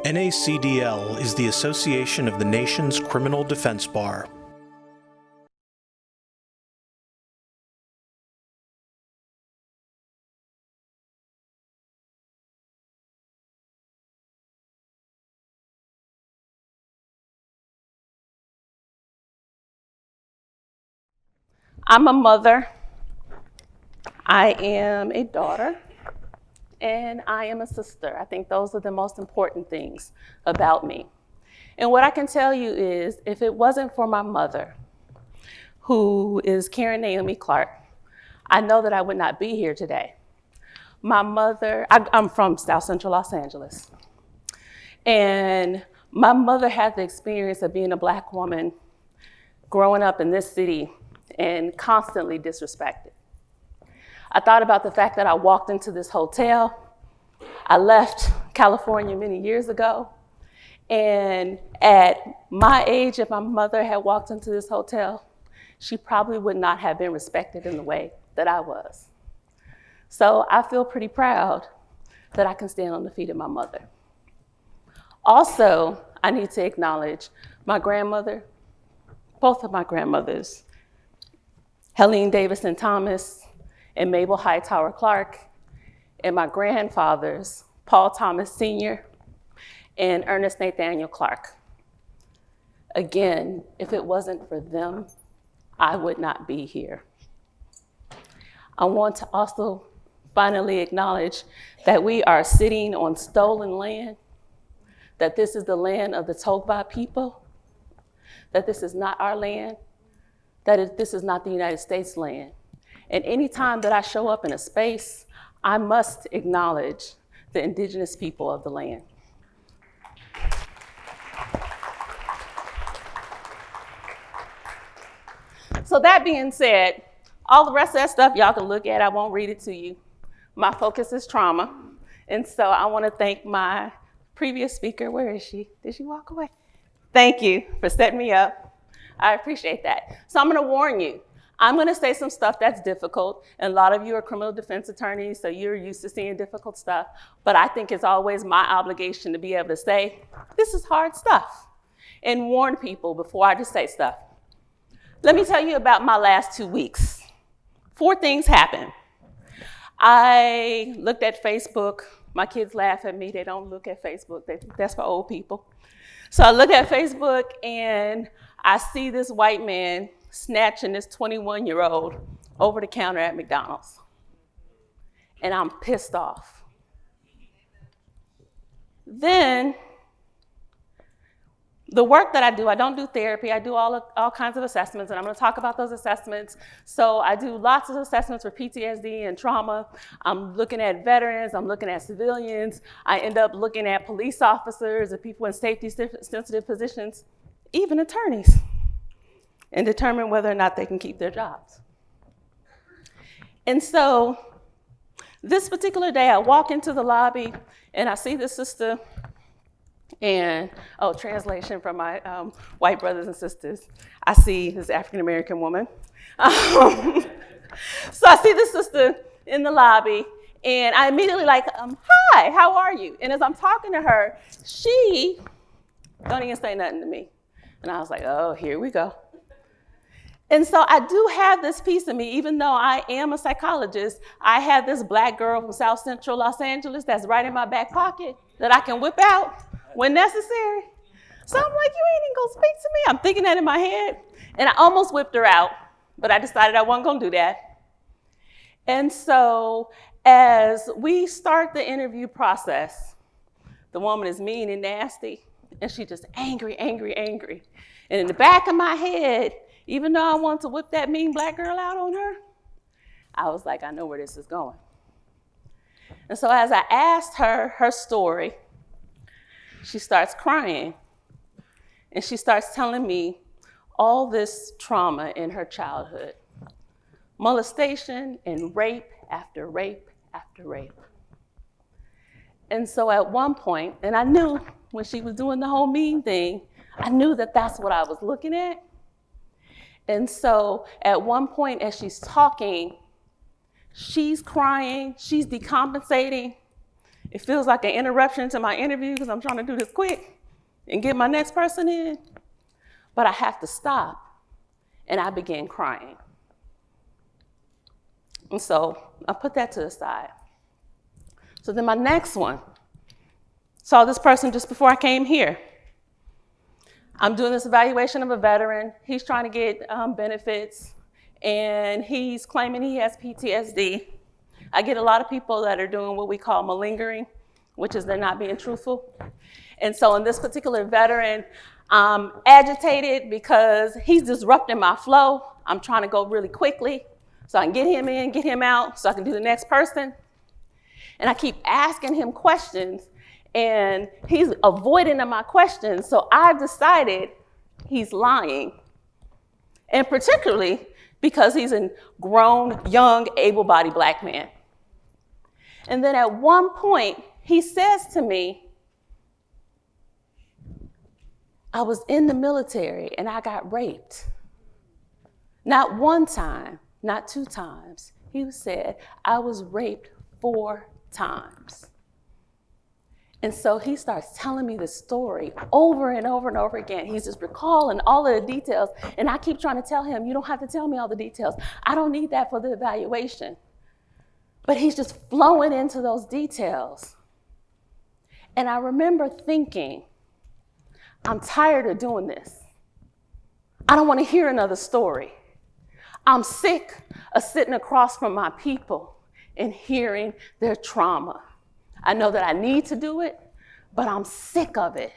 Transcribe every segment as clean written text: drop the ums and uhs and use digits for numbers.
NACDL is the association of the nation's criminal defense bar. I'm a mother, I am a daughter, and I am a sister. I think those are the most important things about me. And what I can tell you is, if it wasn't for my mother, who is Karen Naomi Clark, I know that I would not be here today. My mother, I'm from South Central Los Angeles, and my mother had the experience of being a Black woman growing up in this city and constantly disrespected. I thought about the fact that I walked into this hotel. I left California many years ago, and at my age, if my mother had walked into this hotel, she probably would not have been respected in the way that I was. So I feel pretty proud that I can stand on the feet of my mother. Also, I need to acknowledge my grandmother, both of my grandmothers, Helene Davison Thomas and Mabel Hightower Clark, and my grandfathers, Paul Thomas Sr. and Ernest Nathaniel Clark. Again, if it wasn't for them, I would not be here. I want to also finally acknowledge that we are sitting on stolen land, that this is the land of the Tokva people, that this is not our land, that this is not the United States land. And anytime that I show up in a space, I must acknowledge the indigenous people of the land. So that being said, all the rest of that stuff y'all can look at, I won't read it to you. My focus is trauma. And so I want to thank my previous speaker. Where is she? Did she walk away? Thank you for setting me up. I appreciate that. So I'm going to warn you. I'm going to say some stuff that's difficult, and a lot of you are criminal defense attorneys, so you're used to seeing difficult stuff, but I think it's always my obligation to be able to say, this is hard stuff, and warn people before I just say stuff. Let me tell you about my last 2 weeks. 4 things happened. I looked at Facebook. My kids laugh at me. They don't look at Facebook. That's for old people. So I look at Facebook, and I see this white man snatching this 21-year-old over the counter at McDonald's. And I'm pissed off. Then, the work that I don't do therapy. I do all kinds of assessments, and I'm going to talk about those assessments. So I do lots of assessments for PTSD and trauma. I'm looking at veterans. I'm looking at civilians. I end up looking at police officers and people in safety-sensitive positions, even attorneys, and determine whether or not they can keep their jobs. And so this particular day, I walk into the lobby, and I see this sister, and, translation from my white brothers and sisters. I see this African-American woman. So I see this sister in the lobby, and I immediately hi, how are you? And as I'm talking to her, she don't even say nothing to me. And I was like, oh, here we go. And so I do have this piece of me, even though I am a psychologist, I have this Black girl from South Central Los Angeles that's right in my back pocket that I can whip out when necessary. So I'm like, you ain't even gonna speak to me. I'm thinking that in my head. And I almost whipped her out, but I decided I wasn't gonna do that. And so as we start the interview process, the woman is mean and nasty, and she's just angry. And in the back of my head, even though I wanted to whip that mean Black girl out on her, I was like, I know where this is going. And so as I asked her her story, she starts crying, and she starts telling me all this trauma in her childhood, molestation and rape after rape after rape. And so at one point, and I knew when she was doing the whole mean thing, I knew that that's what I was looking at. And so at one point as she's talking, she's crying, she's decompensating, It feels like an interruption to my interview because I'm trying to do this quick and get my next person in. But I have to stop. And I began crying. And so I put that to the side. So then my next one, saw this person just before I came here. I'm doing this evaluation of a veteran. He's trying to get benefits, and he's claiming he has PTSD. I get a lot of people that are doing what we call malingering, which is they're not being truthful. And so in this particular veteran, I'm agitated because he's disrupting my flow. I'm trying to go really quickly so I can get him in, get him out, so I can do the next person. And I keep asking him questions, and he's avoiding my questions. So I decided he's lying. And particularly because he's a grown, young, able-bodied Black man. And then at one point, he says to me, I was in the military and I got raped. Not one time, not 2 times. He said, I was raped 4 times. And so he starts telling me the story over and over and over again. He's just recalling all of the details. And I keep trying to tell him, you don't have to tell me all the details. I don't need that for the evaluation. But he's just flowing into those details. And I remember thinking, I'm tired of doing this. I don't want to hear another story. I'm sick of sitting across from my people and hearing their trauma. I know that I need to do it, but I'm sick of it.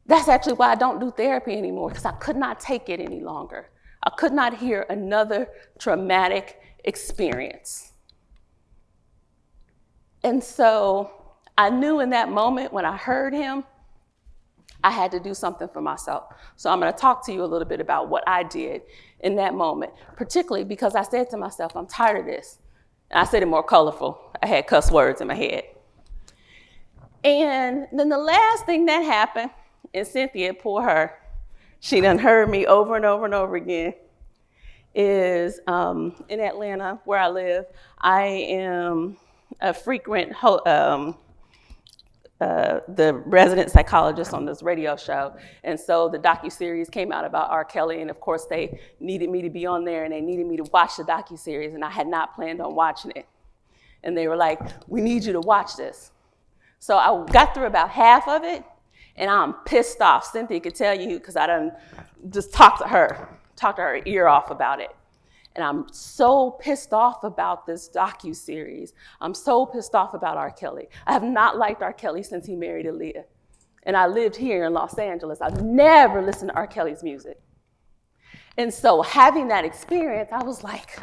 That's actually why I don't do therapy anymore, because I could not take it any longer. I could not hear another traumatic experience. And so I knew in that moment when I heard him, I had to do something for myself. So I'm going to talk to you a little bit about what I did in that moment, particularly because I said to myself, I'm tired of this. And I said it more colorful. I had cuss words in my head. And then the last thing that happened, and Cynthia, poor her, she done heard me over and over and over again, is in Atlanta, where I live, I am a frequent the resident psychologist on this radio show. And so the docuseries came out about R. Kelly, and of course they needed me to be on there and they needed me to watch the docuseries, and I had not planned on watching it. And they were like, we need you to watch this. So I got through about half of it, and I'm pissed off. Cynthia could tell you, because I done just talked to her ear off about it. And I'm so pissed off about this docuseries. I'm so pissed off about R. Kelly. I have not liked R. Kelly since he married Aaliyah. And I lived here in Los Angeles. I've never listened to R. Kelly's music. And so having that experience, I was like,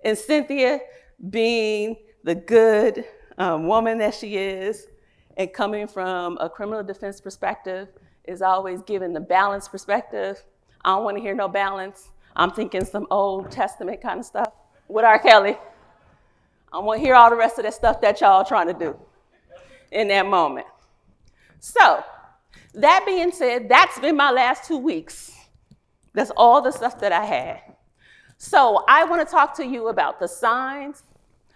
and Cynthia, being the good woman that she is, and coming from a criminal defense perspective, is always giving the balanced perspective. I don't want to hear no balance. I'm thinking some Old Testament kind of stuff with R. Kelly. I want to hear all the rest of that stuff that y'all trying to do in that moment. So, that being said, that's been my last 2 weeks. That's all the stuff that I had. So, I want to talk to you about the signs.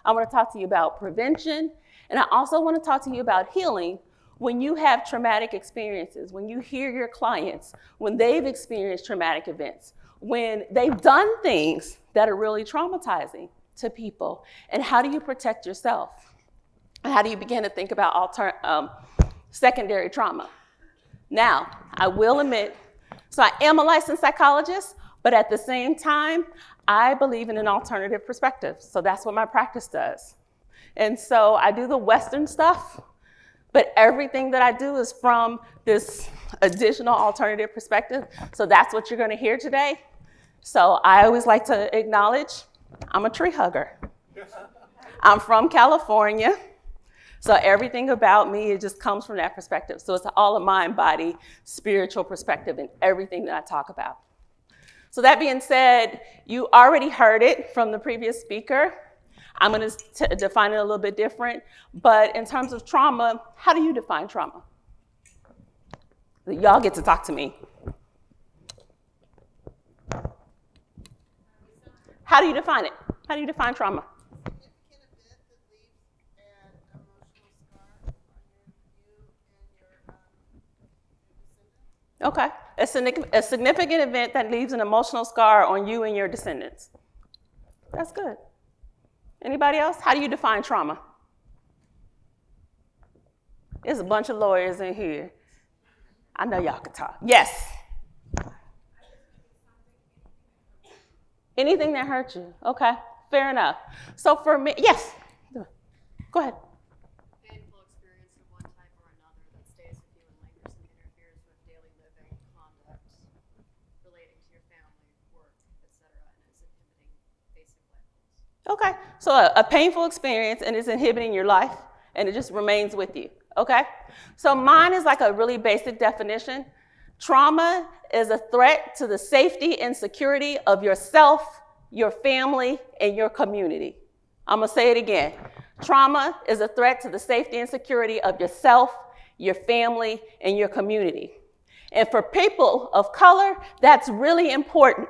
I want to talk to you about prevention. And I also want to talk to you about healing when you have traumatic experiences, when you hear your clients, when they've experienced traumatic events, when they've done things that are really traumatizing to people. And how do you protect yourself? And how do you begin to think about secondary trauma? Now, I will admit, so I am a licensed psychologist, but at the same time, I believe in an alternative perspective. So that's what my practice does. And so I do the Western stuff, but everything that I do is from this additional alternative perspective. So that's what you're going to hear today. So I always like to acknowledge I'm a tree hugger. I'm from California. So everything about me, it just comes from that perspective. So it's all a mind, body, spiritual perspective in everything that I talk about. So that being said, you already heard it from the previous speaker. I'm going to define it a little bit different. But in terms of trauma, how do you define trauma? Y'all get to talk to me. How do you define it? How do you define trauma? Significant event that leaves Okay. A significant event that leaves an emotional scar on you and your descendants. That's good. Anybody else? How do you define trauma? There's a bunch of lawyers in here. I know y'all can talk. Yes. Anything that hurt you. Okay. Fair enough. So for me, yes. Go ahead. Painful experience of one type or another that stays with you and lingers and interferes with daily living, conduct, relating to your family, work, etc., and is inhibiting basic life goals. Okay. So a painful experience and it's inhibiting your life and it just remains with you. Okay. So mine is like a really basic definition. Trauma is a threat to the safety and security of yourself, your family, and your community. I'm going to say it again. Trauma is a threat to the safety and security of yourself, your family, and your community. And for people of color, that's really important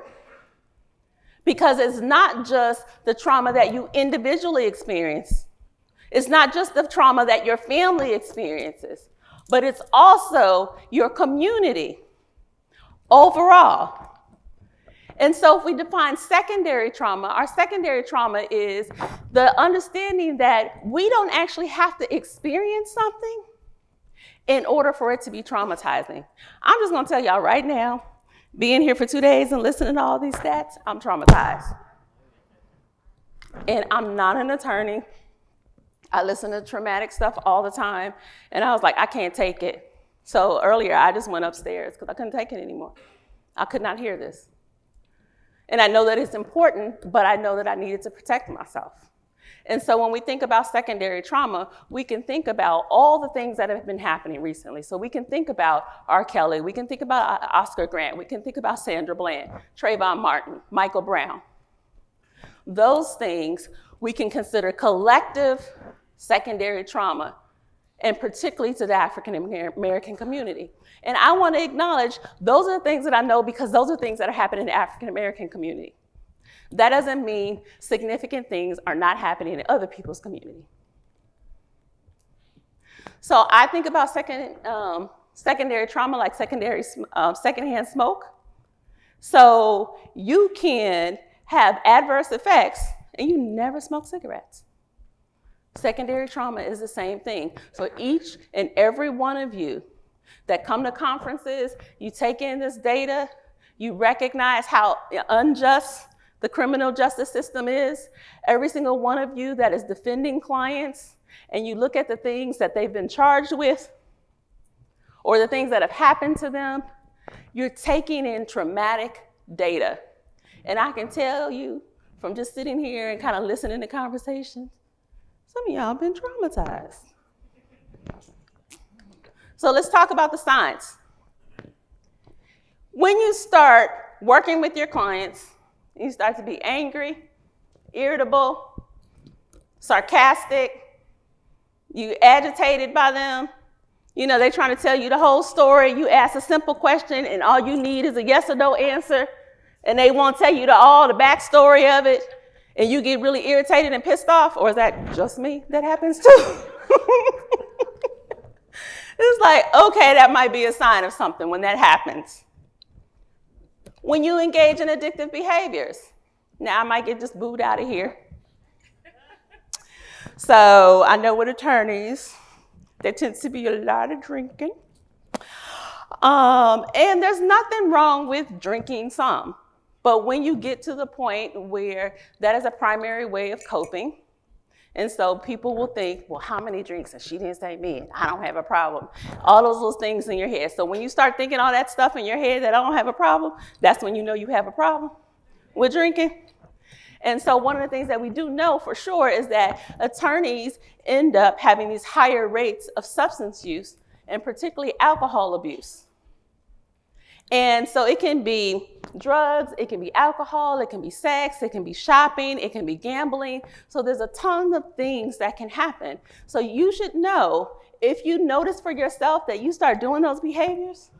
because it's not just the trauma that you individually experience. It's not just the trauma that your family experiences, but it's also your community overall. And so if we define secondary trauma, our secondary trauma is the understanding that we don't actually have to experience something in order for it to be traumatizing. I'm just gonna tell y'all right now, being here for 2 days and listening to all these stats, I'm traumatized. And I'm not an attorney. I listen to traumatic stuff all the time. And I was like, I can't take it. So earlier, I just went upstairs because I couldn't take it anymore. I could not hear this. And I know that it's important, but I know that I needed to protect myself. And so when we think about secondary trauma, we can think about all the things that have been happening recently. So we can think about R. Kelly, we can think about Oscar Grant, we can think about Sandra Bland, Trayvon Martin, Michael Brown. Those things we can consider collective secondary trauma, and particularly to the African American community. And I want to acknowledge those are the things that I know because those are things that are happening in the African American community. That doesn't mean significant things are not happening in other people's community. So I think about secondary trauma like secondhand smoke. So you can have adverse effects and you never smoke cigarettes. Secondary trauma is the same thing. So each and every one of you that come to conferences, you take in this data, you recognize how unjust the criminal justice system is. Every single one of you that is defending clients, and you look at the things that they've been charged with or the things that have happened to them, you're taking in traumatic data. And I can tell you from just sitting here and kind of listening to conversations, some of y'all been traumatized. So let's talk about the signs. When you start working with your clients, you start to be angry, irritable, sarcastic, you agitated by them. You know, they're trying to tell you the whole story. You ask a simple question and all you need is a yes or no answer. And they won't tell you all the backstory of it. And you get really irritated and pissed off, or is that just me? That happens too. It's like, okay, that might be a sign of something when that happens. When you engage in addictive behaviors. Now I might get just booed out of here. So I know with attorneys, there tends to be a lot of drinking. And there's nothing wrong with drinking some. But when you get to the point where that is a primary way of coping, and so people will think, well, how many drinks? And she didn't say me, and I don't have a problem. All those little things in your head. So when you start thinking all that stuff in your head that I don't have a problem, that's when you know you have a problem with drinking. And so one of the things that we do know for sure is that attorneys end up having these higher rates of substance use, and particularly alcohol abuse. And so it can be drugs, it can be alcohol, it can be sex, it can be shopping, it can be gambling. So there's a ton of things that can happen. So you should know, if you notice for yourself that you start doing those behaviors,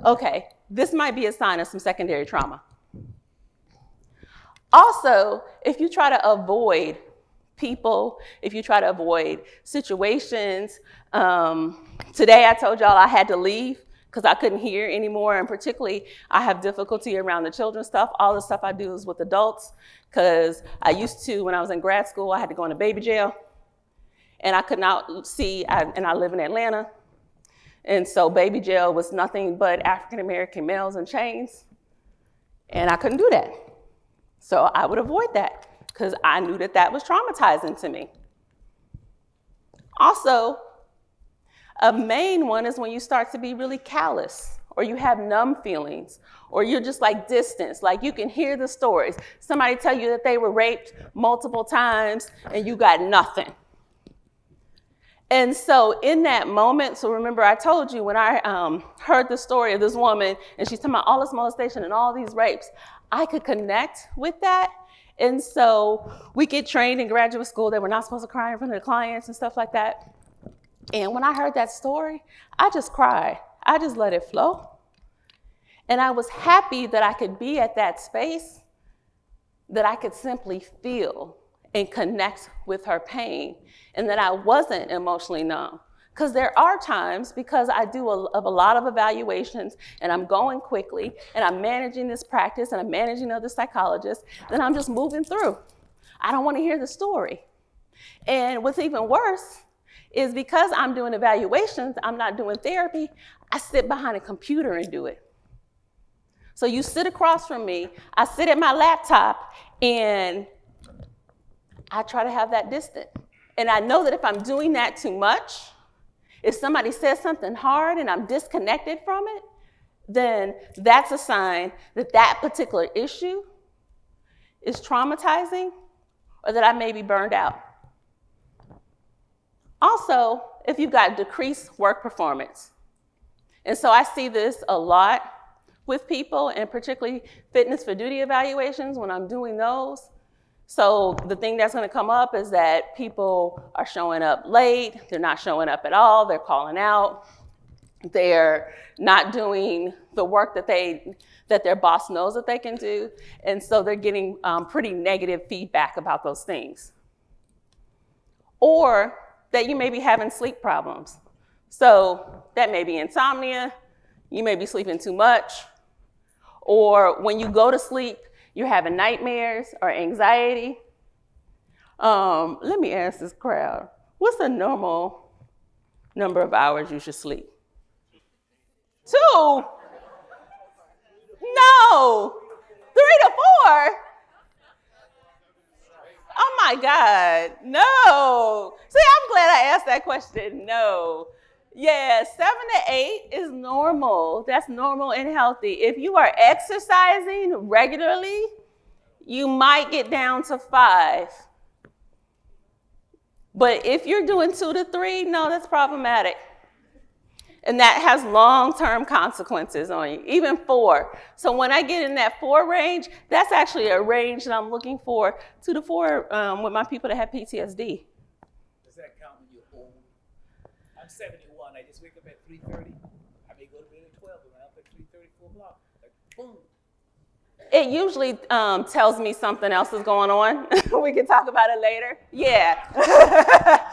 okay, this might be a sign of some secondary trauma. Also, if you try to avoid people, if you try to avoid situations, today I told y'all I had to leave because I couldn't hear anymore. And particularly, I have difficulty around the children's stuff. All the stuff I do is with adults, because I used to, when I was in grad school, I had to go into baby jail. And I could not see, and I live in Atlanta. And so baby jail was nothing but African-American males in chains. And I couldn't do that. So I would avoid that, because I knew that that was traumatizing to me. Also, a main one is when you start to be really callous, or you have numb feelings, or you're just like distance, like you can hear the stories. Somebody tell you that they were raped multiple times and you got nothing. And so in that moment, so remember I told you when I heard the story of this woman and she's talking about all this molestation and all these rapes, I could connect with that. And so we get trained in graduate school that we're not supposed to cry in front of the clients and stuff like that. And when I heard that story, I just cried. I just let it flow. And I was happy that I could be at that space, that I could simply feel and connect with her pain, and that I wasn't emotionally numb. Because there are times, because I do a lot of evaluations and I'm going quickly and I'm managing this practice and I'm managing other psychologists, then I'm just moving through. I don't want to hear the story. And what's even worse is because I'm doing evaluations, I'm not doing therapy, I sit behind a computer and do it. So you sit across from me, I sit at my laptop, and I try to have that distance. And I know that if I'm doing that too much, if somebody says something hard and I'm disconnected from it, then that's a sign that that particular issue is traumatizing, or that I may be burned out. Also, if you've got decreased work performance. And so I see this a lot with people, and particularly fitness for duty evaluations when I'm doing those. So the thing that's going to come up is that people are showing up late, they're not showing up at all, they're calling out, they're not doing the work that their boss knows that they can do, and so they're getting pretty negative feedback about those things. Or that you may be having sleep problems. So that may be insomnia, you may be sleeping too much, or when you go to sleep, you're having nightmares or anxiety. Let me ask this crowd, what's a normal number of hours you should sleep? 2? No, 3 to 4? Oh my God, no. See, I'm glad I asked that question, no. Yeah, 7 to 8 is normal. That's normal and healthy. If you are exercising regularly, you might get down to 5. But if you're doing 2 to 3, no, that's problematic. And that has long-term consequences on you, even 4. So when I get in that 4 range, that's actually a range that I'm looking for, 2 to 4 with my people that have PTSD. Does that count when you're old? I'm 71. I just wake up at 3:30. I may go to bed at 12, but when I'm up at 3:30, 4 o'clock, like boom. It usually tells me something else is going on. We can talk about it later. Yeah.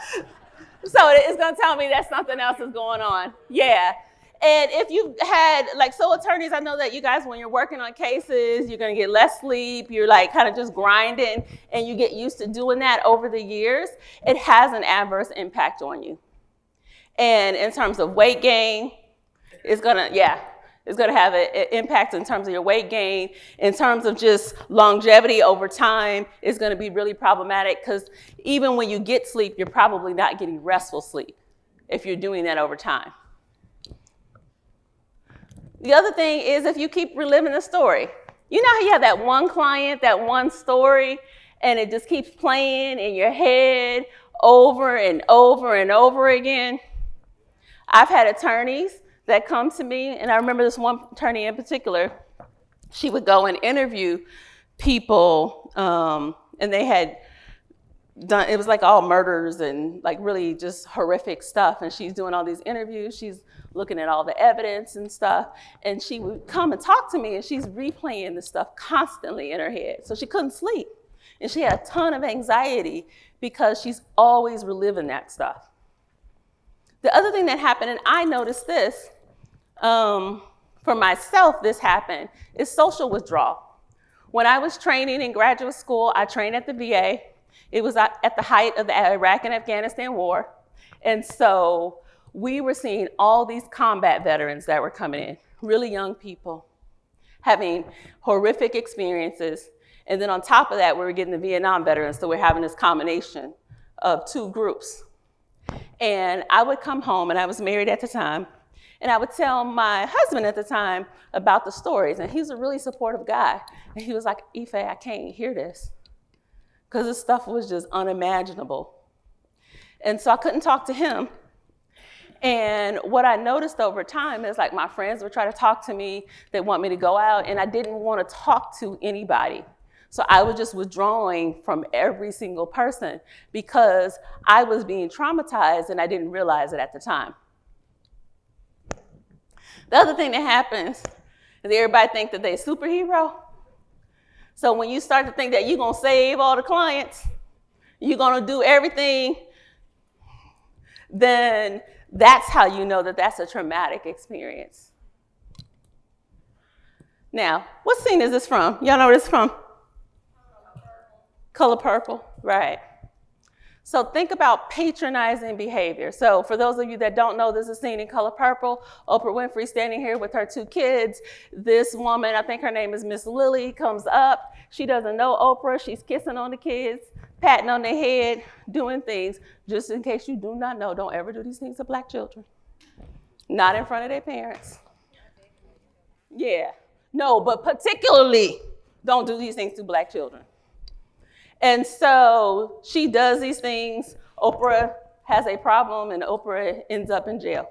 So it's going to tell me that something else is going on. Yeah. And if you've had, like, so attorneys, I know that you guys, when you're working on cases, you're going to get less sleep. You're like kind of just grinding, and you get used to doing that over the years. It has an adverse impact on you. And in terms of weight gain, it's going to have an impact in terms of your weight gain. In terms of just longevity over time, it's going to be really problematic, because even when you get sleep, you're probably not getting restful sleep if you're doing that over time. The other thing is if you keep reliving the story. You know how you have that one client, that one story, and it just keeps playing in your head over and over and over again? I've had attorneys that come to me, and I remember this one attorney in particular. She would go and interview people, and they had done, it was like all murders and like really just horrific stuff, and she's doing all these interviews, she's looking at all the evidence and stuff, and she would come and talk to me, and she's replaying this stuff constantly in her head, so she couldn't sleep, and she had a ton of anxiety because she's always reliving that stuff. The other thing that happened, and I noticed this, For myself, this happened, is social withdrawal. When I was training in graduate school, I trained at the VA. It was at the height of the Iraq and Afghanistan war. And so we were seeing all these combat veterans that were coming in, really young people, having horrific experiences. And then on top of that, we were getting the Vietnam veterans, so we're having this combination of two groups. And I would come home, and I was married at the time, and I would tell my husband at the time about the stories, and he was a really supportive guy. And he was like, Ife, I can't hear this, because this stuff was just unimaginable. And so I couldn't talk to him. And what I noticed over time is like my friends would try to talk to me, they want me to go out, and I didn't want to talk to anybody. So I was just withdrawing from every single person because I was being traumatized and I didn't realize it at the time. The other thing that happens is everybody think that they're a superhero. So when you start to think that you're gonna save all the clients, you're gonna do everything, then that's how you know that that's a traumatic experience. Now, what scene is this from? Y'all know where this is from? Color Purple, right. So think about patronizing behavior. So for those of you that don't know, this is a scene in Color Purple. Oprah Winfrey standing here with her two kids. This woman, I think her name is Miss Lily, comes up. She doesn't know Oprah. She's kissing on the kids, patting on their head, doing things. Just in case you do not know, don't ever do these things to Black children. Not in front of their parents. Yeah, no, but particularly don't do these things to Black children. And so she does these things. Oprah has a problem, and Oprah ends up in jail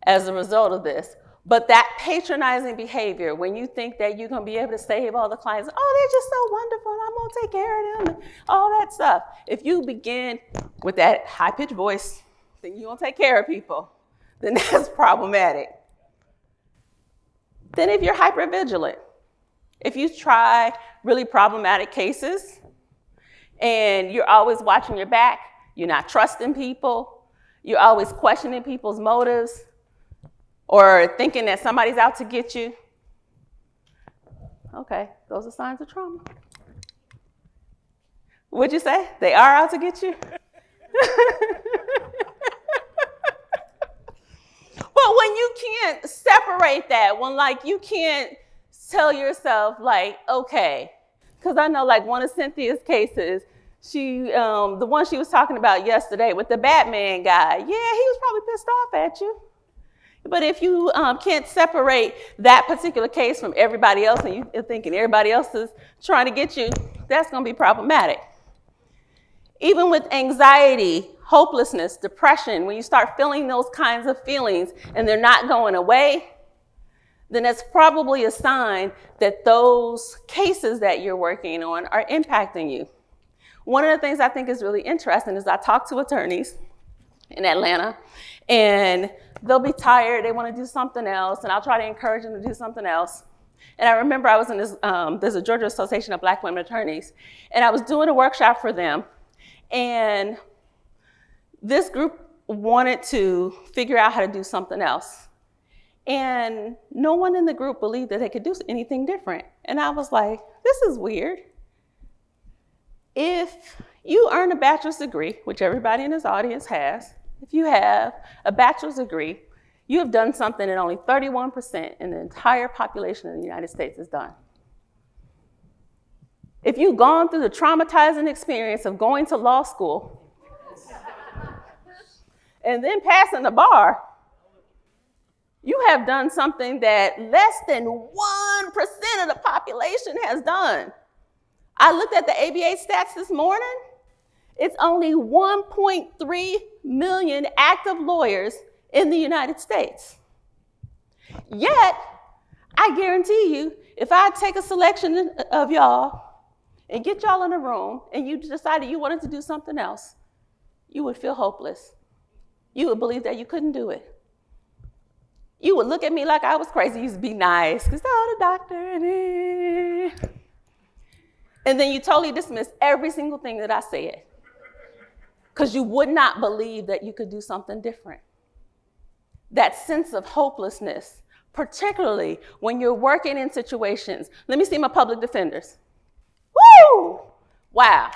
as a result of this. But that patronizing behavior, when you think that you're going to be able to save all the clients, oh, they're just so wonderful, and I'm going to take care of them, and all that stuff. If you begin with that high-pitched voice, then you're going to take care of people, then that's problematic. Then if you're hypervigilant, if you try really problematic cases, and you're always watching your back, you're not trusting people, you're always questioning people's motives, or thinking that somebody's out to get you. Okay, those are signs of trauma. What'd you say? They are out to get you? But when you can't separate that, when like you can't tell yourself like, okay, because I know like one of Cynthia's cases, the one she was talking about yesterday with the Batman guy, yeah, he was probably pissed off at you. But if you can't separate that particular case from everybody else and you're thinking everybody else is trying to get you, that's going to be problematic. Even with anxiety, hopelessness, depression, when you start feeling those kinds of feelings and they're not going away, then that's probably a sign that those cases that you're working on are impacting you. One of the things I think is really interesting is I talk to attorneys in Atlanta, and they'll be tired, they want to do something else, and I'll try to encourage them to do something else. And I remember I was in this, there's a Georgia Association of Black Women Attorneys, and I was doing a workshop for them, and this group wanted to figure out how to do something else. And no one in the group believed that they could do anything different. And I was like, this is weird. If you earn a bachelor's degree, which everybody in this audience has, if you have a bachelor's degree, you have done something that only 31% in the entire population of the United States has done. If you've gone through the traumatizing experience of going to law school and then passing the bar, you have done something that less than 1% of the population has done. I looked at the ABA stats this morning. It's only 1.3 million active lawyers in the United States. Yet, I guarantee you, if I take a selection of y'all and get y'all in a room and you decided you wanted to do something else, you would feel hopeless. You would believe that you couldn't do it. You would look at me like I was crazy. You used to be nice, because the doctor. And then you totally dismiss every single thing that I said, because you would not believe that you could do something different. that sense of hopelessness, particularly when you're working in situations. Let me see my public defenders. Woo! Wow.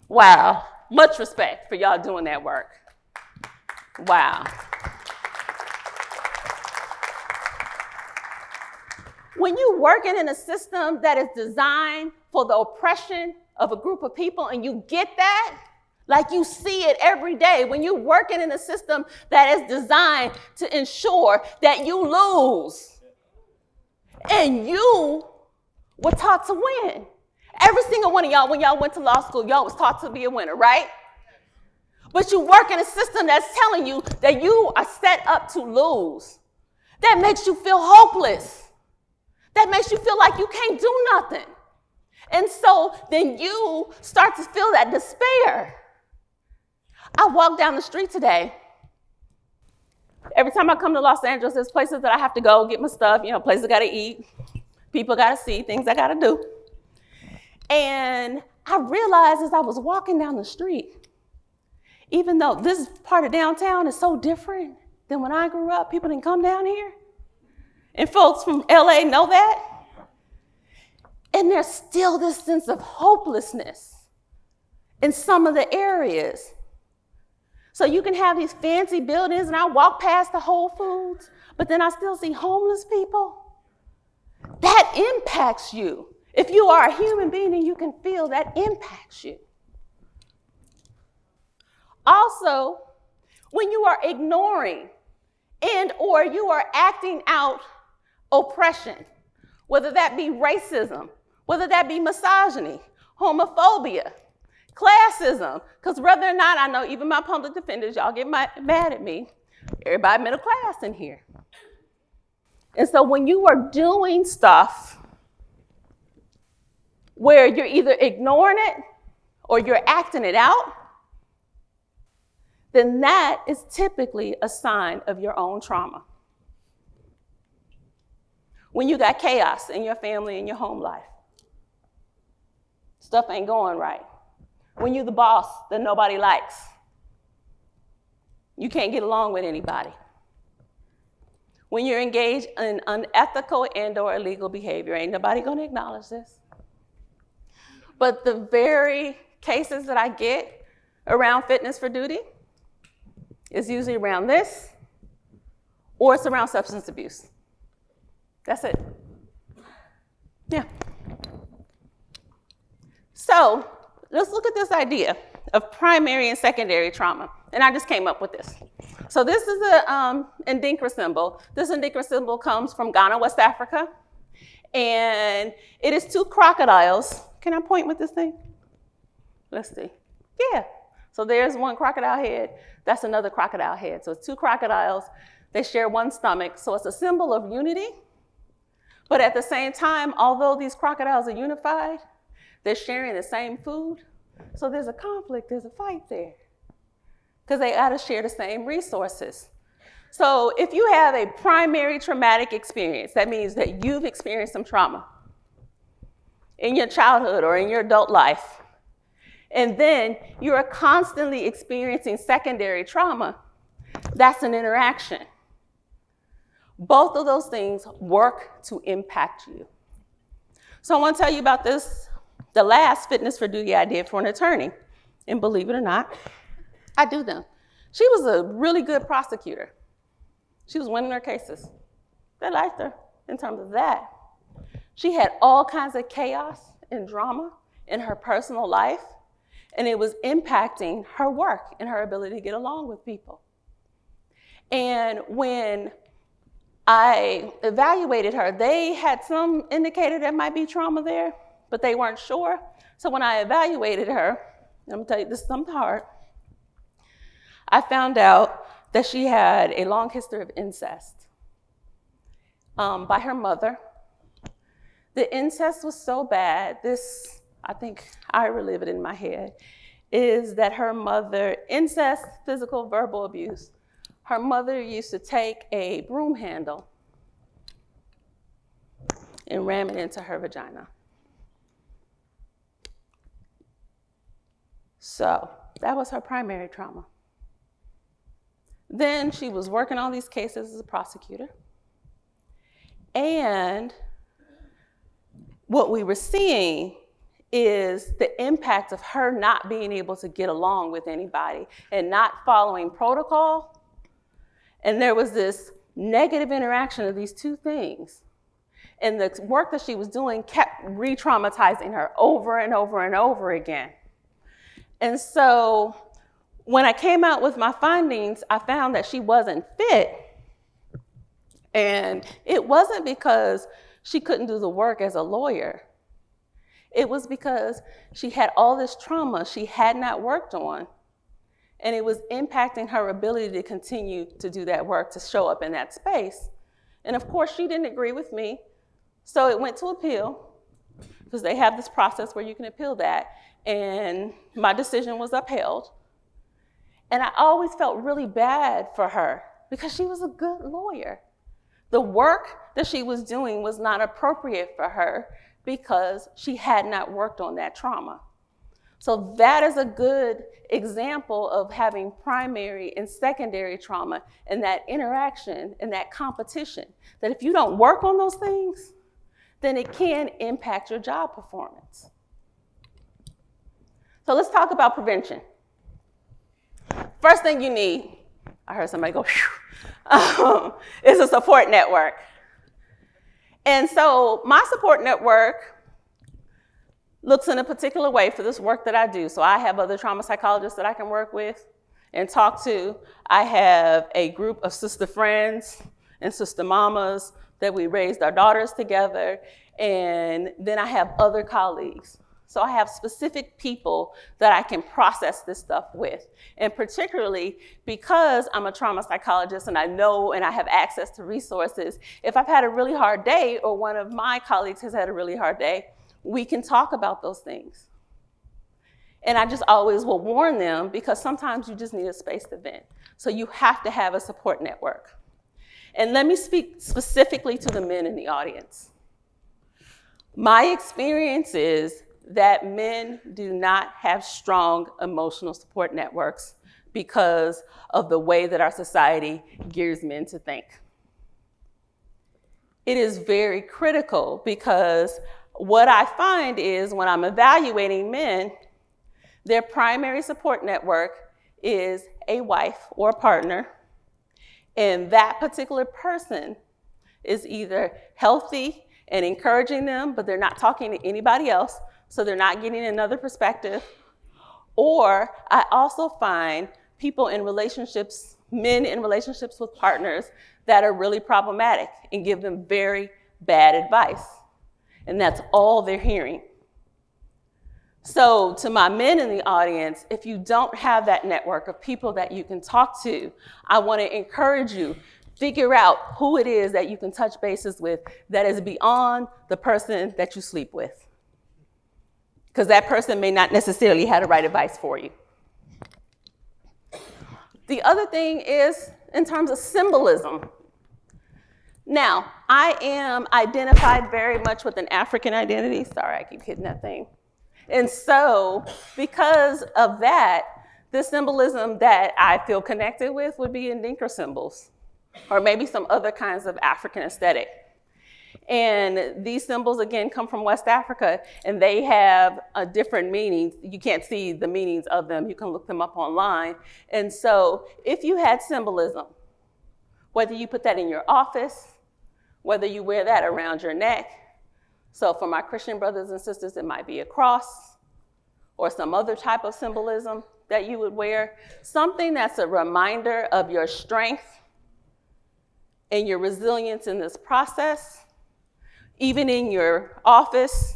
Wow. Much respect for y'all doing that work. Wow. When you're working in a system that is designed for the oppression of a group of people and you get that, like you see it every day, when you're working in a system that is designed to ensure that you lose and you were taught to win. Every single one of y'all, when y'all went to law school, y'all was taught to be a winner, right? But you work in a system that's telling you that you are set up to lose. That makes you feel hopeless. That makes you feel like you can't do nothing. And so then you start to feel that despair. I walk down the street today. Every time I come to Los Angeles, there's places that I have to go get my stuff, places I gotta eat, people gotta see, things I gotta do. And I realized as I was walking down the street, even though this part of downtown is so different than when I grew up, people didn't come down here. And folks from LA know that. And there's still this sense of hopelessness in some of the areas. So you can have these fancy buildings, and I walk past the Whole Foods, but then I still see homeless people. That impacts you. If you are a human being and you can feel, that impacts you. Also, when you are ignoring and or you are acting out oppression, whether that be racism, whether that be misogyny, homophobia, classism, because whether or not, I know even my public defenders, y'all get mad at me, everybody middle class in here. And so when you are doing stuff where you're either ignoring it or you're acting it out, then that is typically a sign of your own trauma. When you got chaos in your family and your home life, stuff ain't going right. When you're the boss that nobody likes, you can't get along with anybody. When you're engaged in unethical and or illegal behavior, ain't nobody gonna acknowledge this. But the very cases that I get around fitness for duty is usually around this, or it's around substance abuse. That's it. Yeah. So let's look at this idea of primary and secondary trauma. And I just came up with this. So this is an Ndinkra symbol. This Ndinkra symbol comes from Ghana, West Africa. And it is two crocodiles. Can I point with this thing? Let's see. Yeah. So there's one crocodile head. That's another crocodile head. So it's two crocodiles. They share one stomach. So it's a symbol of unity. But at the same time, although these crocodiles are unified, they're sharing the same food. So there's a conflict, there's a fight there. Because they ought to share the same resources. So if you have a primary traumatic experience, that means that you've experienced some trauma in your childhood or in your adult life, and then you're constantly experiencing secondary trauma, that's an interaction. Both of those things work to impact you. So I want to tell you about this, the last fitness for duty I did for an attorney. And believe it or not, I do them. She was a really good prosecutor. She was winning her cases. They liked her in terms of that. She had all kinds of chaos and drama in her personal life, and it was impacting her work and her ability to get along with people. And when I evaluated her, they had some indicator there might be trauma there, but they weren't sure. So when I evaluated her, I'm gonna tell you, this is something hard. I found out that she had a long history of incest by her mother. The incest was so bad, this, I think I relive it in my head, is that her mother, incest, physical, verbal abuse, her mother used to take a broom handle and ram it into her vagina. So that was her primary trauma. Then she was working on these cases as a prosecutor. And what we were seeing is the impact of her not being able to get along with anybody and not following protocol. And there was this negative interaction of these two things. And the work that she was doing kept re-traumatizing her over and over and over again. And so when I came out with my findings, I found that she wasn't fit. And it wasn't because she couldn't do the work as a lawyer. It was because she had all this trauma she had not worked on, and it was impacting her ability to continue to do that work, to show up in that space. And of course, she didn't agree with me, so it went to appeal, because they have this process where you can appeal that, and my decision was upheld. And I always felt really bad for her, because she was a good lawyer. The work that she was doing was not appropriate for her because she had not worked on that trauma. So that is a good example of having primary and secondary trauma and that interaction and that competition, that if you don't work on those things, then it can impact your job performance. So let's talk about prevention. First thing you need, I heard somebody go, phew, is a support network. And so my support network looks in a particular way for this work that I do. So I have other trauma psychologists that I can work with and talk to. I have a group of sister friends and sister mamas that we raised our daughters together. And then I have other colleagues. So I have specific people that I can process this stuff with. And particularly because I'm a trauma psychologist and I know and I have access to resources, if I've had a really hard day or one of my colleagues has had a really hard day, we can talk about those things. And I just always will warn them, because sometimes you just need a space to vent. So you have to have a support network. And let me speak specifically to the men in the audience. My experience is that men do not have strong emotional support networks because of the way that our society gears men to think. It is very critical, because what I find is when I'm evaluating men, their primary support network is a wife or a partner, and that particular person is either healthy and encouraging them, but they're not talking to anybody else, so they're not getting another perspective. Or I also find people in relationships, men in relationships with partners that are really problematic and give them very bad advice. And that's all they're hearing. So to my men in the audience, if you don't have that network of people that you can talk to, I want to encourage you, figure out who it is that you can touch bases with that is beyond the person that you sleep with. Because that person may not necessarily have the right advice for you. The other thing is in terms of symbolism. Now, I am identified very much with an African identity. Sorry, I keep hitting that thing. And so because of that, the symbolism that I feel connected with would be Ndinka symbols, or maybe some other kinds of African aesthetic. And these symbols, again, come from West Africa, and they have a different meanings. You can't see the meanings of them. You can look them up online. And so if you had symbolism, whether you put that in your office, whether you wear that around your neck, so for my Christian brothers and sisters, it might be a cross or some other type of symbolism that you would wear, something that's a reminder of your strength and your resilience in this process, even in your office,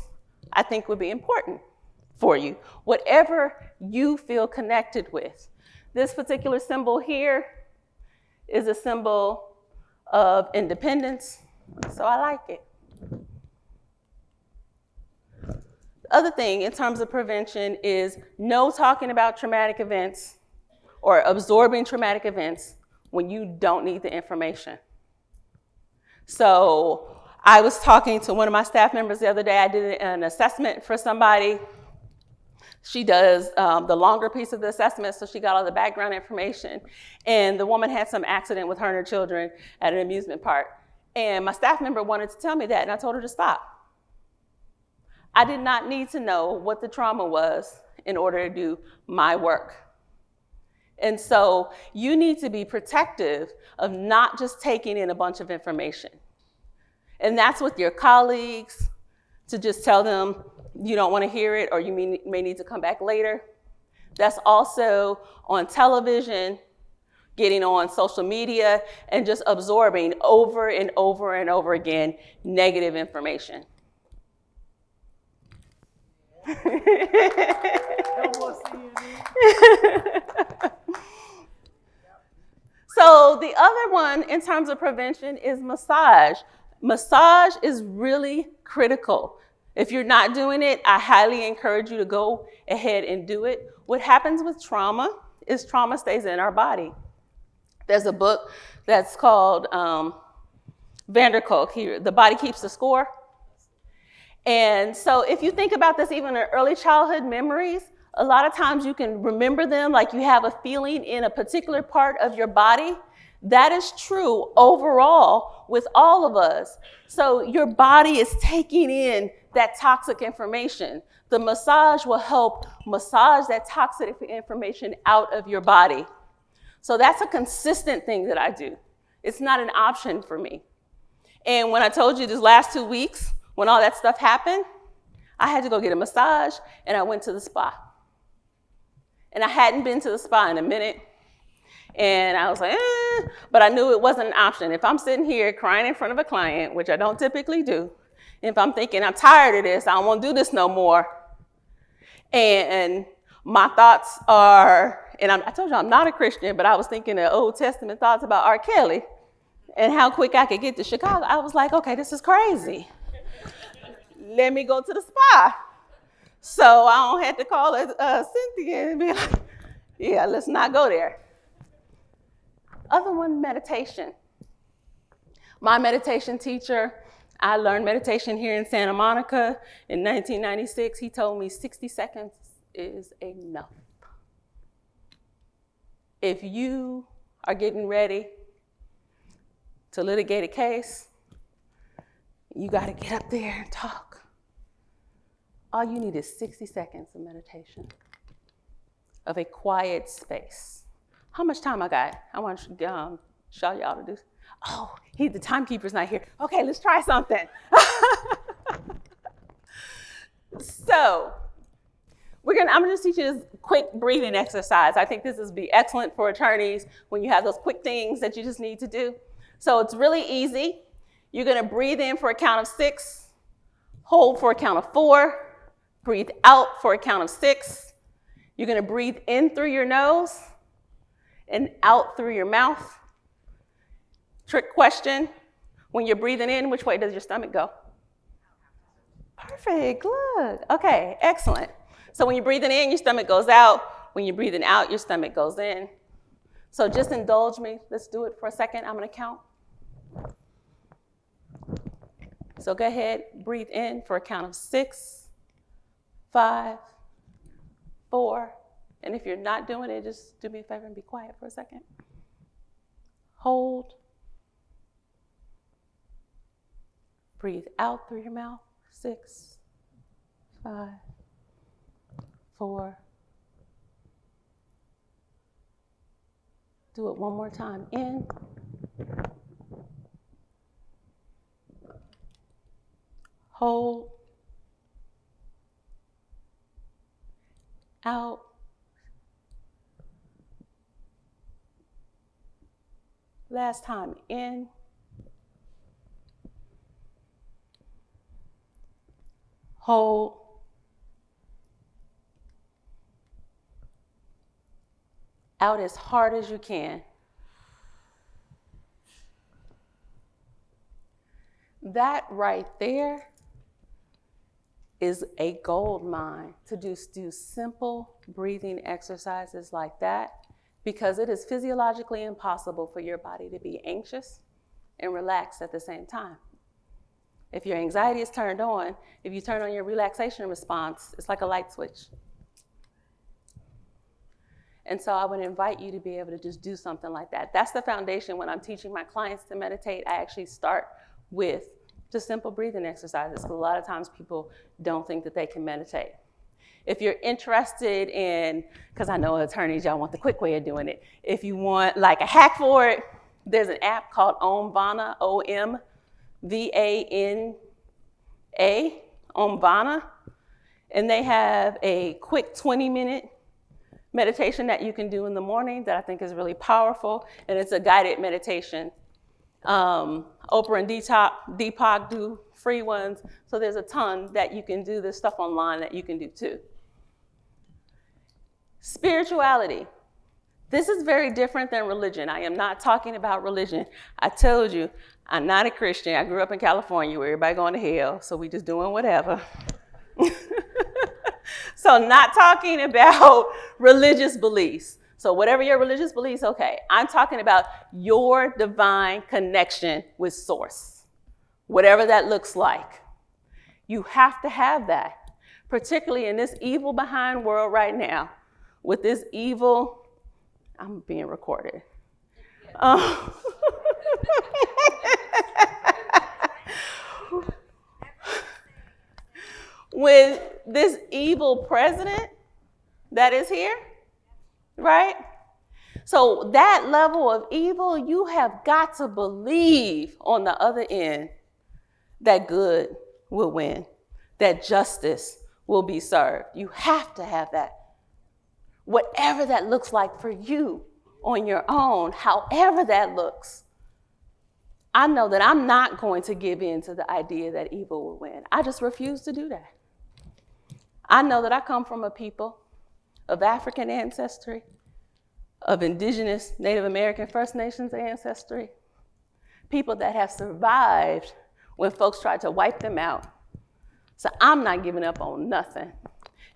I think would be important for you. Whatever you feel connected with. This particular symbol here is a symbol of independence, so I like it. The other thing in terms of prevention is no talking about traumatic events or absorbing traumatic events when you don't need the information. So I was talking to one of my staff members the other day. I did an assessment for somebody. She does the longer piece of the assessment, so she got all the background information. And the woman had some accident with her and her children at an amusement park. And my staff member wanted to tell me that, and I told her to stop. I did not need to know what the trauma was in order to do my work. And so you need to be protective of not just taking in a bunch of information. And that's with your colleagues, to just tell them you don't want to hear it or you may need to come back later. That's also on television, getting on social media, and just absorbing over and over and over again negative information. So the other one in terms of prevention is massage. Massage is really critical. If you're not doing it, I highly encourage you to go ahead and do it. What happens with trauma is trauma stays in our body. There's a book that's called Vanderkolk here, The Body Keeps the Score. And so if you think about this even in early childhood memories, a lot of times you can remember them like you have a feeling in a particular part of your body. That is true overall with all of us. So your body is taking in that toxic information. The massage will help massage that toxic information out of your body. So that's a consistent thing that I do. It's not an option for me. And when I told you these last 2 weeks, when all that stuff happened, I had to go get a massage, and I went to the spa. And I hadn't been to the spa in a minute. And I was like, but I knew it wasn't an option. If I'm sitting here crying in front of a client, which I don't typically do, if I'm thinking I'm tired of this, I don't want to do this no more. And my thoughts are, and I told you I'm not a Christian, but I was thinking of Old Testament thoughts about R. Kelly and how quick I could get to Chicago. I was like, okay, this is crazy. Let me go to the spa. So I don't have to call Cynthia and be like, yeah, let's not go there. Other one, meditation. My meditation teacher, I learned meditation here in Santa Monica in 1996. He told me 60 seconds is enough. If you are getting ready to litigate a case, you got to get up there and talk. All you need is 60 seconds of meditation, of a quiet space. How much time I got? I want to show y'all to do. Oh, the timekeeper's not here. Okay, let's try something. So, I'm gonna just teach you this quick breathing exercise. I think this would be excellent for attorneys when you have those quick things that you just need to do. So it's really easy. You're gonna breathe in for a count of 6, hold for a count of 4, breathe out for a count of 6. You're gonna breathe in through your nose and out through your mouth. Trick question, when you're breathing in, which way does your stomach go? Perfect, look. Okay, excellent. So when you're breathing in, your stomach goes out. When you're breathing out, your stomach goes in. So just indulge me. Let's do it for a second. I'm gonna count. So go ahead, breathe in for a count of 6, 5, 4. And if you're not doing it, just do me a favor and be quiet for a second. Hold. Breathe out through your mouth. 6, 5, 4. Do it one more time. In. Hold. Out. Last time. In. Hold. Out as hard as you can. That right there is a gold mine to do simple breathing exercises like that, because it is physiologically impossible for your body to be anxious and relaxed at the same time. If your anxiety is turned on, if you turn on your relaxation response, it's like a light switch. And so I would invite you to be able to just do something like that. That's the foundation. When I'm teaching my clients to meditate, I actually start with just simple breathing exercises. Because a lot of times people don't think that they can meditate. If you're interested in, because I know attorneys, y'all want the quick way of doing it. If you want like a hack for it, there's an app called Omvana, O-M-V-A-N-A, Omvana. And they have a quick 20-minute meditation that you can do in the morning that I think is really powerful. And it's a guided meditation. Oprah and Deepak do free ones. So there's a ton that you can do. There's stuff online that you can do too. Spirituality. This is very different than religion. I am not talking about religion. I told you, I'm not a Christian. I grew up in California where everybody going to hell, so we just doing whatever. So not talking about religious beliefs. So whatever your religious beliefs, okay. I'm talking about your divine connection with Source, whatever that looks like. You have to have that, particularly in this evil behind world right now. With this evil, I'm being recorded. With this evil president that is here, right? So that level of evil, you have got to believe on the other end that good will win, that justice will be served. You have to have that. Whatever that looks like for you on your own, however that looks, I know that I'm not going to give in to the idea that evil will win. I just refuse to do that. I know that I come from a people of African ancestry, of indigenous Native American First Nations ancestry, people that have survived when folks tried to wipe them out. So I'm not giving up on nothing.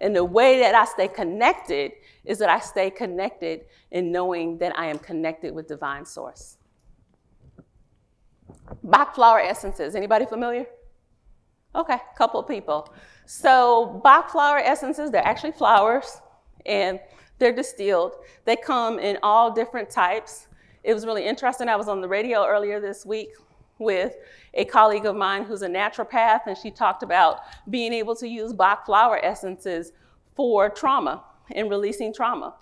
And the way that I stay connected is that I stay connected in knowing that I am connected with divine source. Bach flower essences, anybody familiar? Okay, a couple of people. So Bach flower essences, they're actually flowers and they're distilled. They come in all different types. It was really interesting. I was on the radio earlier this week with a colleague of mine who's a naturopath, and she talked about being able to use Bach flower essences for trauma and releasing trauma.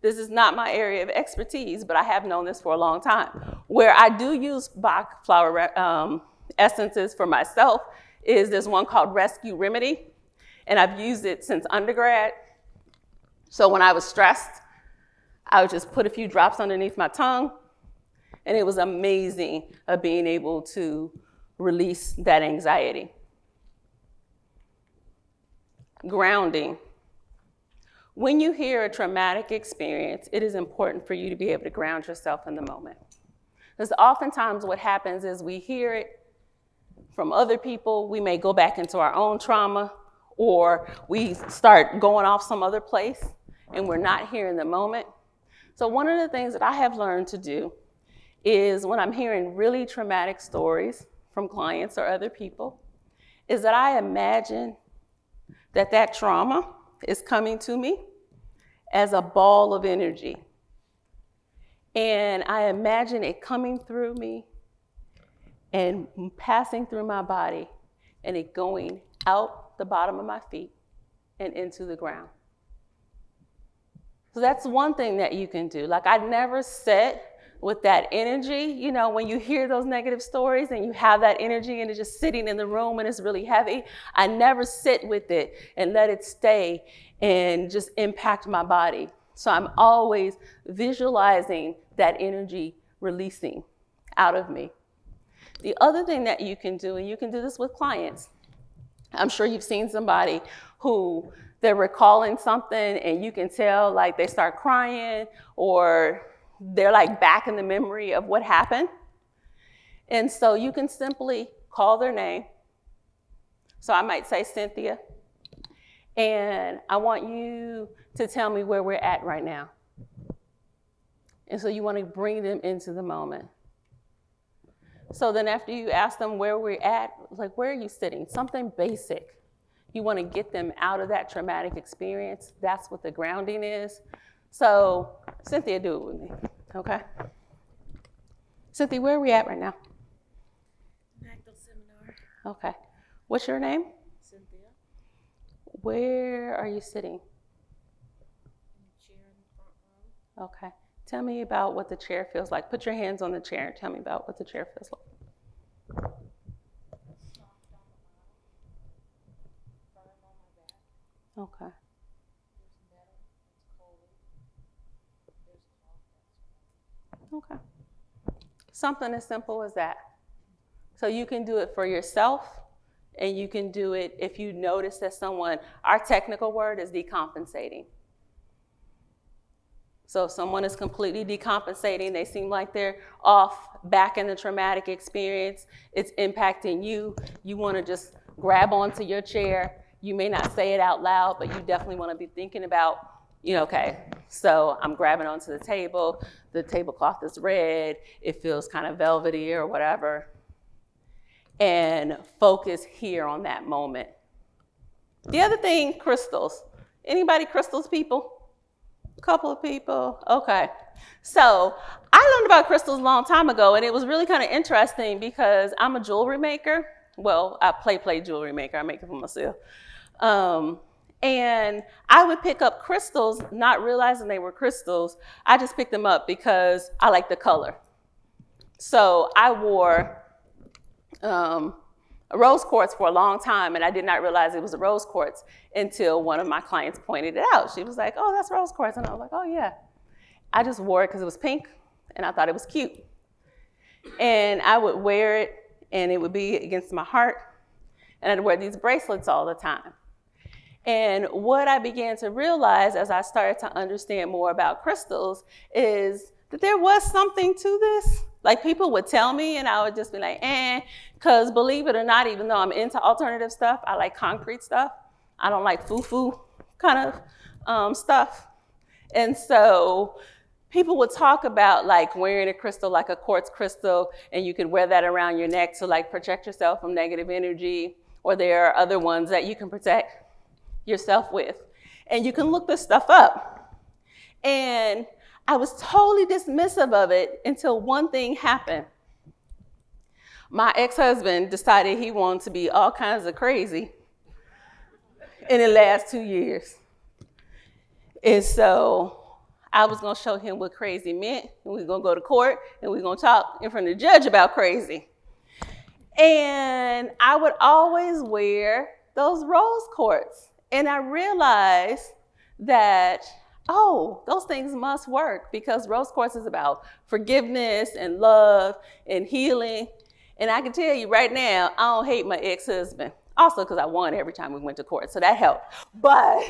This is not my area of expertise, but I have known this for a long time. Where I do use Bach flower essences for myself is there's one called Rescue Remedy, and I've used it since undergrad. So when I was stressed, I would just put a few drops underneath my tongue, and it was amazing of being able to release that anxiety. Grounding. When you hear a traumatic experience, it is important for you to be able to ground yourself in the moment. Because oftentimes what happens is we hear it from other people. We may go back into our own trauma, or we start going off some other place, and we're not here in the moment. So one of the things that I have learned to do is when I'm hearing really traumatic stories from clients or other people, is that I imagine that that trauma is coming to me as a ball of energy. And I imagine it coming through me and passing through my body, and it going out the bottom of my feet and into the ground. So that's one thing that you can do. Like, I never sit with that energy. You know, when you hear those negative stories and you have that energy and it's just sitting in the room and it's really heavy, I never sit with it and let it stay and just impact my body. So I'm always visualizing that energy releasing out of me. The other thing that you can do, and you can do this with clients, I'm sure you've seen somebody who they're recalling something and you can tell like they start crying or they're like back in the memory of what happened. And so you can simply call their name. So I might say Cynthia, and I want you to tell me where we're at right now. And so you want to bring them into the moment. So then after you ask them where we're at, like, where are you sitting? Something basic. You want to get them out of that traumatic experience. That's what the grounding is. So Cynthia, do it with me, okay? Cynthia, where are we at right now? NACDL seminar. Okay. What's your name? Cynthia. Where are you sitting? In the chair in the front row. Okay. Tell me about what the chair feels like. Put your hands on the chair and tell me about what the chair feels like. Soft on the bottom. Firm on my back. Okay. There's metal. It's cold. There's cloth that's warm. Okay. Something as simple as that. So you can do it for yourself, and you can do it if you notice that someone, our technical word is decompensating. So if someone is completely decompensating, they seem like they're off back in the traumatic experience, it's impacting you, you want to just grab onto your chair. You may not say it out loud, but you definitely want to be thinking about, okay, so I'm grabbing onto the tablecloth is red, it feels kind of velvety or whatever, and focus here on that moment. The other thing, crystals. Anybody crystals people? A couple of people, okay. So I learned about crystals a long time ago, and it was really kind of interesting because I'm a jewelry maker. Well, I play jewelry maker, I make it for myself. And I would pick up crystals, not realizing they were crystals. I just picked them up because I like the color. So I wore a rose quartz for a long time, and I did not realize it was a rose quartz until one of my clients pointed it out. She was like, oh, that's rose quartz. And I was like, oh, yeah. I just wore it because it was pink, and I thought it was cute. And I would wear it, and it would be against my heart, and I'd wear these bracelets all the time. And what I began to realize as I started to understand more about crystals is that there was something to this. Like, people would tell me, and I would just be like, because believe it or not, even though I'm into alternative stuff, I like concrete stuff. I don't like foo-foo kind of stuff. And so people would talk about like wearing a crystal, like a quartz crystal, and you could wear that around your neck to like protect yourself from negative energy, or there are other ones that you can protect yourself with. And you can look this stuff up. And I was totally dismissive of it until one thing happened. My ex-husband decided he wanted to be all kinds of crazy in the last 2 years. And so I was gonna show him what crazy meant, and we were gonna go to court, and we were gonna talk in front of the judge about crazy. And I would always wear those rose quartz. And I realized that, oh, those things must work, because rose quartz is about forgiveness and love and healing. And I can tell you right now, I don't hate my ex-husband. Also because I won every time we went to court, so that helped. But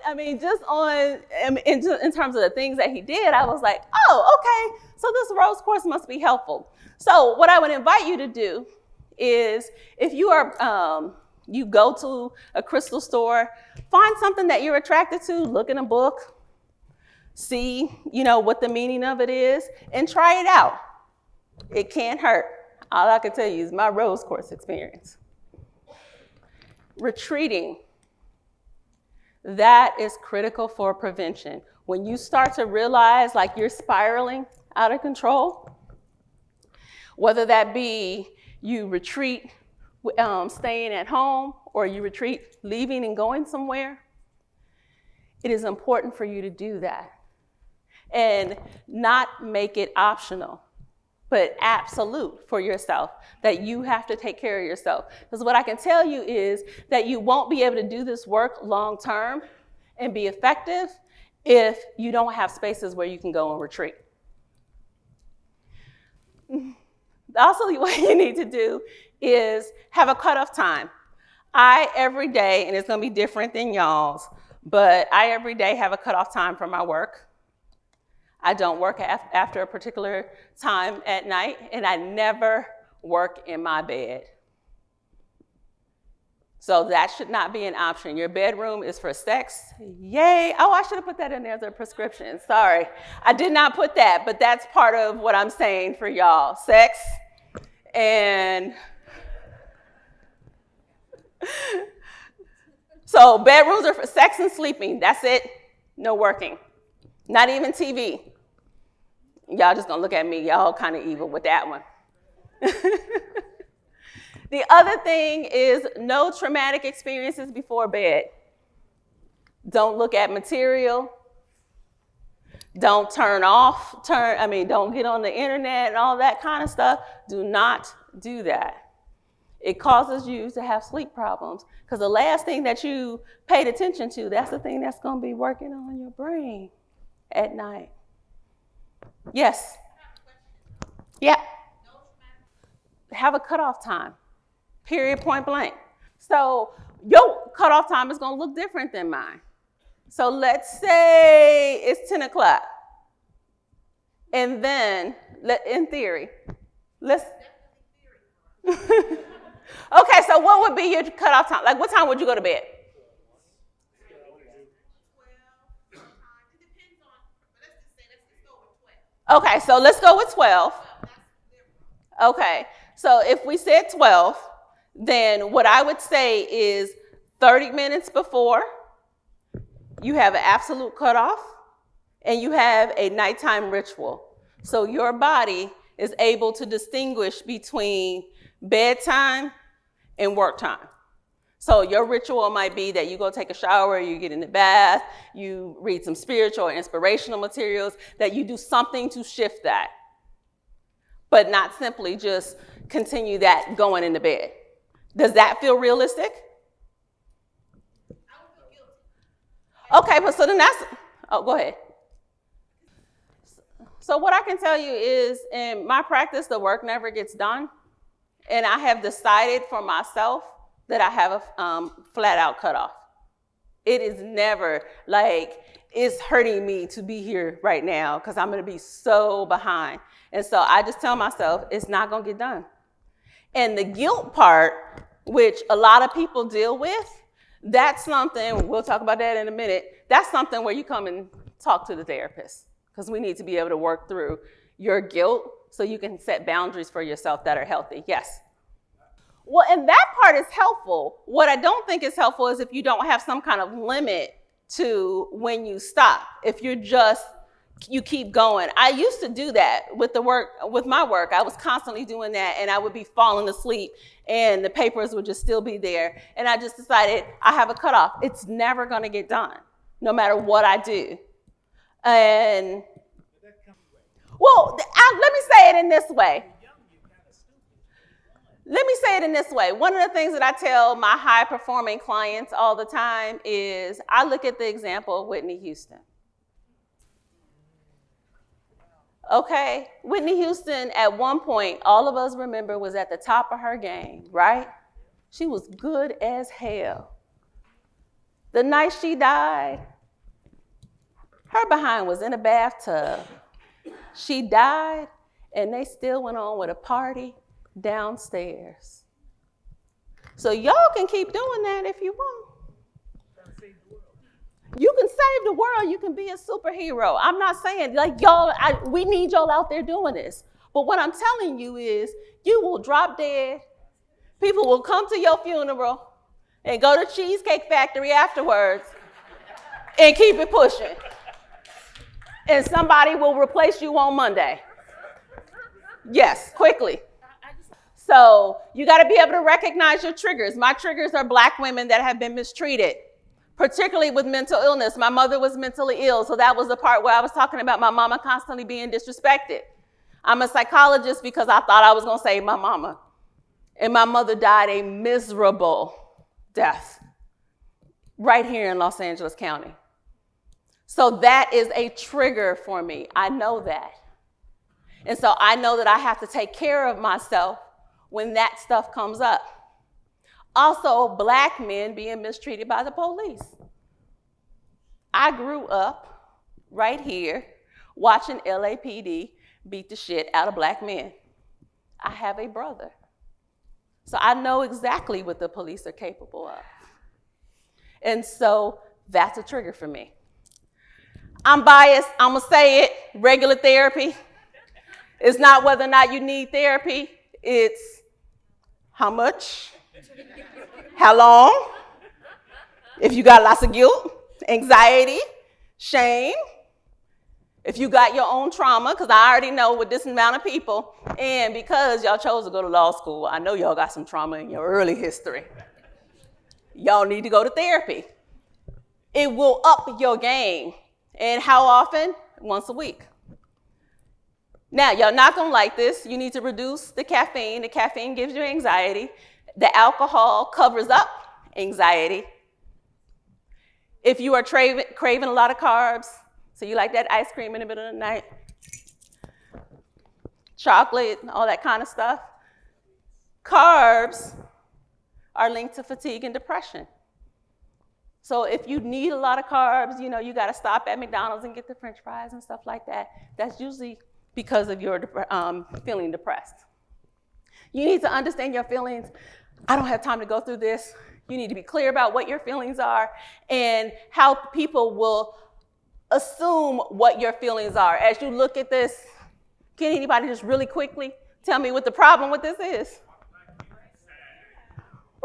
I mean, just in terms of the things that he did, I was like, oh, okay, so this rose quartz must be helpful. So what I would invite you to do is, if you are, you go to a crystal store, find something that you're attracted to, look in a book, see, what the meaning of it is, and try it out. It can't hurt. All I can tell you is my rose quartz experience. Retreating. That is critical for prevention. When you start to realize like you're spiraling out of control, whether that be you retreat staying at home, or you retreat leaving and going somewhere, it is important for you to do that. And not make it optional, but absolute for yourself, that you have to take care of yourself. Because what I can tell you is that you won't be able to do this work long term and be effective if you don't have spaces where you can go and retreat. Also, what you need to do is have a cutoff time. I, every day, and it's gonna be different than y'all's, but I every day have a cutoff time for my work. I don't work after a particular time at night, and I never work in my bed. So that should not be an option. Your bedroom is for sex. Yay. Oh, I should have put that in there as a prescription. Sorry. I did not put that, but that's part of what I'm saying for y'all. Sex and... So bedrooms are for sex and sleeping. That's it. No working. Not even TV. Y'all just gonna look at me. Y'all kind of evil with that one. The other thing is no traumatic experiences before bed. Don't look at material. Don't don't get on the internet and all that kind of stuff. Do not do that. It causes you to have sleep problems because the last thing that you paid attention to, that's the thing that's going to be working on your brain at night. Yes? Yeah. Have a cutoff time, period, point blank. So your cutoff time is going to look different than mine. So let's say it's 10 o'clock. And then, in theory, okay, so what would be your cutoff time? Like, what time would you go to bed? Okay, so let's go with 12. Okay, so if we said 12, then what I would say is 30 minutes before, you have an absolute cutoff, and you have a nighttime ritual. So your body is able to distinguish between bedtime and work time. So your ritual might be that you go take a shower, you get in the bath, you read some spiritual or inspirational materials, that you do something to shift that, but not simply just continue that going into bed. Does that feel realistic? Okay, but so then go ahead. So what I can tell you is in my practice, the work never gets done. And I have decided for myself that I have a flat out cutoff. It is never like it's hurting me to be here right now because I'm going to be so behind. And so I just tell myself it's not going to get done. And the guilt part, which a lot of people deal with, that's something, we'll talk about that in a minute, that's something where you come and talk to the therapist because we need to be able to work through your guilt so you can set boundaries for yourself that are healthy. Yes? Well, and that part is helpful. What I don't think is helpful is if you don't have some kind of limit to when you stop. If you keep going. I used to do that with my work. I was constantly doing that and I would be falling asleep and the papers would just still be there. And I just decided I have a cutoff. It's never going to get done, no matter what I do. And well, let me say it in this way. One of the things that I tell my high-performing clients all the time is I look at the example of Whitney Houston. Okay, Whitney Houston at one point, all of us remember, was at the top of her game, right? She was good as hell. The night she died, her behind was in a bathtub. She died, and they still went on with a party downstairs. So y'all can keep doing that if you want. You can save the world. You can be a superhero. I'm not saying like y'all, we need y'all out there doing this. But what I'm telling you is you will drop dead. People will come to your funeral and go to Cheesecake Factory afterwards and keep it pushing. And somebody will replace you on Monday. Yes, quickly. So you got to be able to recognize your triggers. My triggers are Black women that have been mistreated, particularly with mental illness. My mother was mentally ill, so that was the part where I was talking about my mama constantly being disrespected. I'm a psychologist because I thought I was going to save my mama. And my mother died a miserable death right here in Los Angeles County. So that is a trigger for me. I know that. And so I know that I have to take care of myself when that stuff comes up. Also, Black men being mistreated by the police. I grew up right here watching LAPD beat the shit out of Black men. I have a brother. So I know exactly what the police are capable of. And so that's a trigger for me. I'm biased, I'm gonna say it, regular therapy. It's not whether or not you need therapy, it's how much, how long, If you got lots of guilt, anxiety, shame, if you got your own trauma, because I already know with this amount of people, and because y'all chose to go to law school, I know y'all got some trauma in your early history. Y'all need to go to therapy. It will up your game. And how often? Once a week. Now, y'all not gonna like this. You need to reduce the caffeine. The caffeine gives you anxiety. The alcohol covers up anxiety. If you are craving a lot of carbs, so you like that ice cream in the middle of the night, chocolate, all that kind of stuff, carbs are linked to fatigue and depression. So if you need a lot of carbs, you know, you got to stop at McDonald's and get the French fries and stuff like that. That's usually because of your feeling depressed. You need to understand your feelings. I don't have time to go through this. You need to be clear about what your feelings are and how people will assume what your feelings are. As you look at this, can anybody just really quickly tell me what the problem with this is?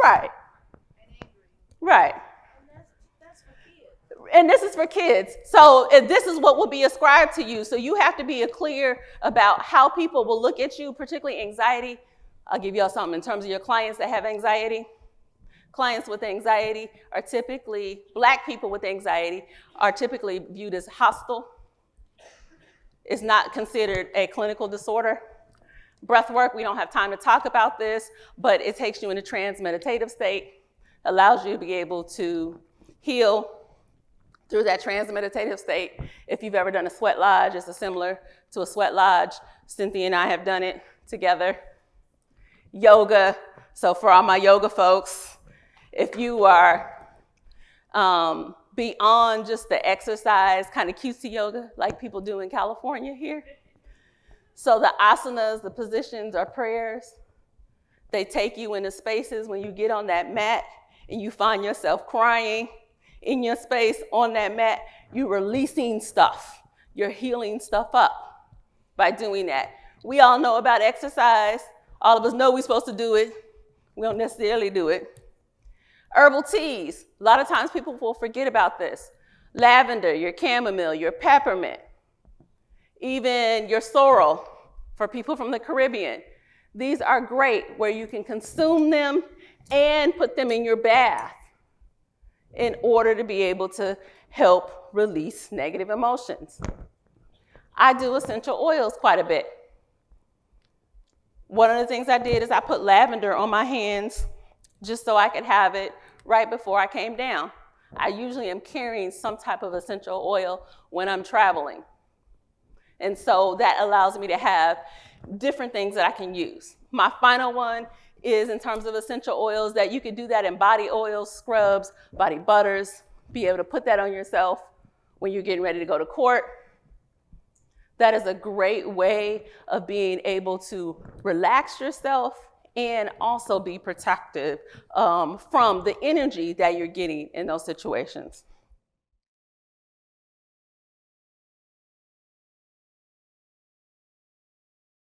Right. Right. And this is for kids. So this is what will be ascribed to you. So you have to be clear about how people will look at you, particularly anxiety. I'll give y'all something in terms of your clients that have anxiety. Clients with anxiety are typically, Black people with anxiety are typically viewed as hostile. It's not considered a clinical disorder. Breath work, we don't have time to talk about this, but it takes you in a trans-meditative state, allows you to be able to heal through that trans-meditative state. If you've ever done a sweat lodge, it's similar to a sweat lodge. Cynthia and I have done it together. Yoga, so for all my yoga folks, if you are beyond just the exercise, kind of cutesy yoga like people do in California here. So the asanas, the positions are prayers. They take you into spaces when you get on that mat and you find yourself crying in your space on that mat, you're releasing stuff. You're healing stuff up by doing that. We all know about exercise. All of us know we're supposed to do it. We don't necessarily do it. Herbal teas. A lot of times people will forget about this. Lavender, your chamomile, your peppermint, even your sorrel for people from the Caribbean. These are great where you can consume them and put them in your bath in order to be able to help release negative emotions. I do essential oils quite a bit. One of the things I did is I put lavender on my hands just so I could have it right before I came down. I usually am carrying some type of essential oil when I'm traveling. And so that allows me to have different things that I can use. My final one is in terms of essential oils that you could do that in body oils, scrubs, body butters, be able to put that on yourself when you're getting ready to go to court. That is a great way of being able to relax yourself and also be protective from the energy that you're getting in those situations.